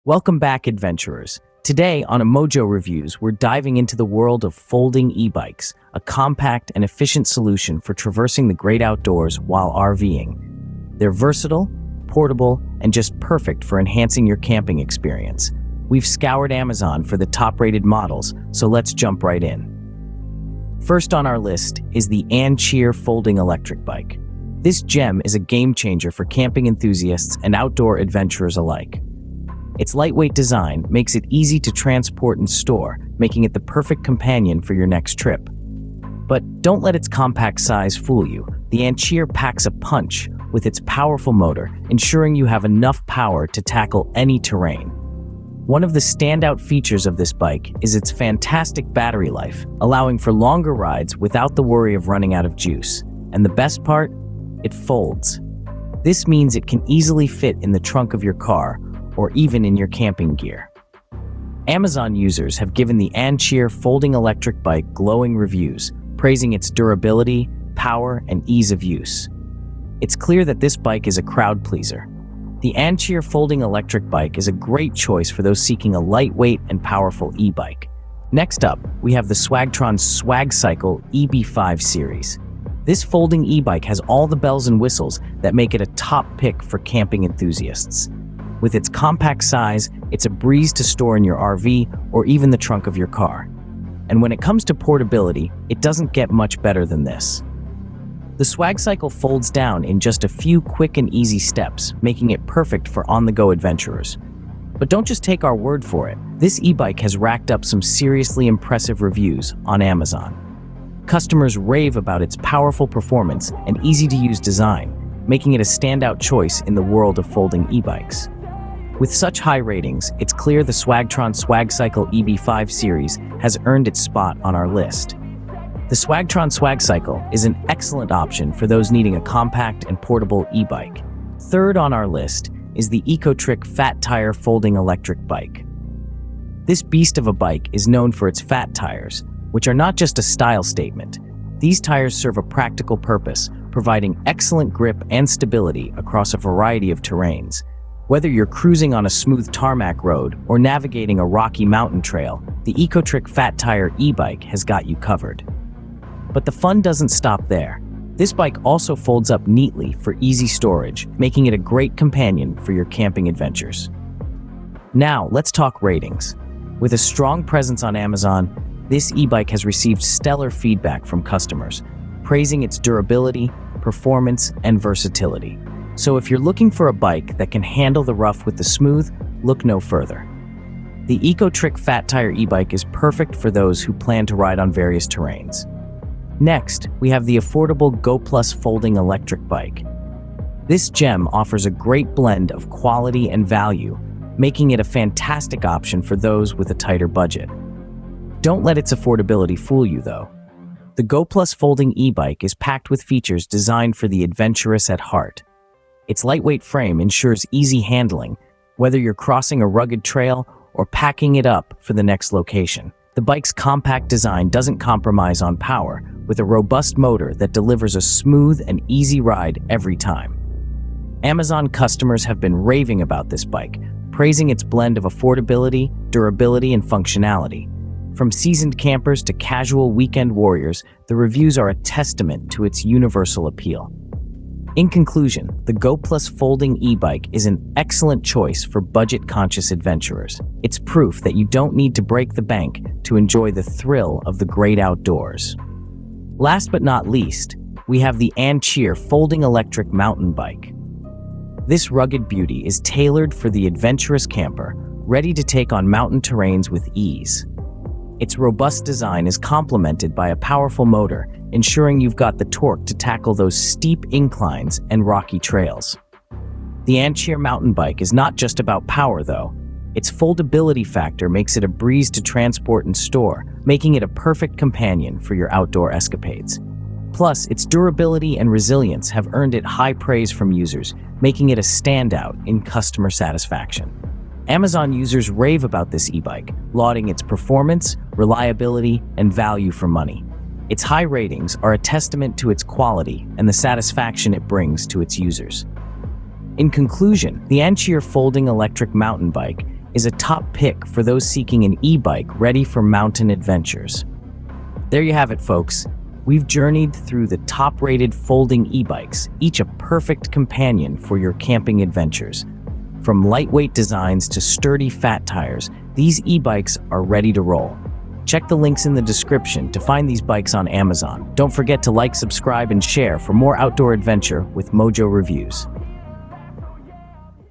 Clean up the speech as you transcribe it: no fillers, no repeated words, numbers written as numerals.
Welcome back, adventurers. Today on a Mojo Reviews, we're diving into the world of folding e-bikes, a compact and efficient solution for traversing the great outdoors while RVing. They're versatile, portable, and just perfect for enhancing your camping experience. We've scoured Amazon for the top-rated models, so let's jump right in. First on our list is the Ancheer folding electric bike. This gem is a game-changer for camping enthusiasts and outdoor adventurers alike. Its lightweight design makes it easy to transport and store, making it the perfect companion for your next trip. But don't let its compact size fool you. The Ancheer packs a punch with its powerful motor, ensuring you have enough power to tackle any terrain. One of the standout features of this bike is its fantastic battery life, allowing for longer rides without the worry of running out of juice. And the best part? It folds. This means it can easily fit in the trunk of your car or even in your camping gear. Amazon users have given the Ancheer folding electric bike glowing reviews, praising its durability, power, and ease of use. It's clear that this bike is a crowd pleaser. The Ancheer folding electric bike is a great choice for those seeking a lightweight and powerful e-bike. Next up, we have the Swagtron Swagcycle EB5 series. This folding e-bike has all the bells and whistles that make it a top pick for camping enthusiasts. With its compact size, it's a breeze to store in your RV or even the trunk of your car. And when it comes to portability, it doesn't get much better than this. The Swagcycle folds down in just a few quick and easy steps, making it perfect for on-the-go adventurers. But don't just take our word for it. This e-bike has racked up some seriously impressive reviews on Amazon. Customers rave about its powerful performance and easy-to-use design, making it a standout choice in the world of folding e-bikes. With such high ratings, it's clear the Swagtron Swagcycle EB5 series has earned its spot on our list. The Swagtron Swagcycle is an excellent option for those needing a compact and portable e-bike. Third on our list is the ECOTRIC Fat Tire Folding Electric Bike. This beast of a bike is known for its fat tires, which are not just a style statement. These tires serve a practical purpose, providing excellent grip and stability across a variety of terrains. Whether you're cruising on a smooth tarmac road or navigating a rocky mountain trail, the ECOTRIC Fat Tire e-bike has got you covered. But the fun doesn't stop there. This bike also folds up neatly for easy storage, making it a great companion for your camping adventures. Now, let's talk ratings. With a strong presence on Amazon, this e-bike has received stellar feedback from customers, praising its durability, performance, and versatility. So if you're looking for a bike that can handle the rough with the smooth, look no further. The ECOTRIC Fat Tire e-bike is perfect for those who plan to ride on various terrains. Next, we have the affordable Goplus folding electric bike. This gem offers a great blend of quality and value, making it a fantastic option for those with a tighter budget. Don't let its affordability fool you, though. The Goplus folding e-bike is packed with features designed for the adventurous at heart. Its lightweight frame ensures easy handling, whether you're crossing a rugged trail or packing it up for the next location. The bike's compact design doesn't compromise on power, with a robust motor that delivers a smooth and easy ride every time. Amazon customers have been raving about this bike, praising its blend of affordability, durability, and functionality. From seasoned campers to casual weekend warriors, the reviews are a testament to its universal appeal. In conclusion, the Goplus folding e-bike is an excellent choice for budget-conscious adventurers. It's proof that you don't need to break the bank to enjoy the thrill of the great outdoors. Last but not least, we have the Ancheer folding electric mountain bike. This rugged beauty is tailored for the adventurous camper, ready to take on mountain terrains with ease. Its robust design is complemented by a powerful motor, ensuring you've got the torque to tackle those steep inclines and rocky trails. The Ancheer mountain bike is not just about power, though. Its foldability factor makes it a breeze to transport and store, making it a perfect companion for your outdoor escapades. Plus, its durability and resilience have earned it high praise from users, making it a standout in customer satisfaction. Amazon users rave about this e-bike, lauding its performance, reliability, and value for money. Its high ratings are a testament to its quality and the satisfaction it brings to its users. In conclusion, the Ancheer folding electric mountain bike is a top pick for those seeking an e-bike ready for mountain adventures. There you have it, folks. We've journeyed through the top-rated folding e-bikes, each a perfect companion for your camping adventures. From lightweight designs to sturdy fat tires, these e-bikes are ready to roll. Check the links in the description to find these bikes on Amazon. Don't forget to like, subscribe, and share for more outdoor adventure with Mojo Reviews.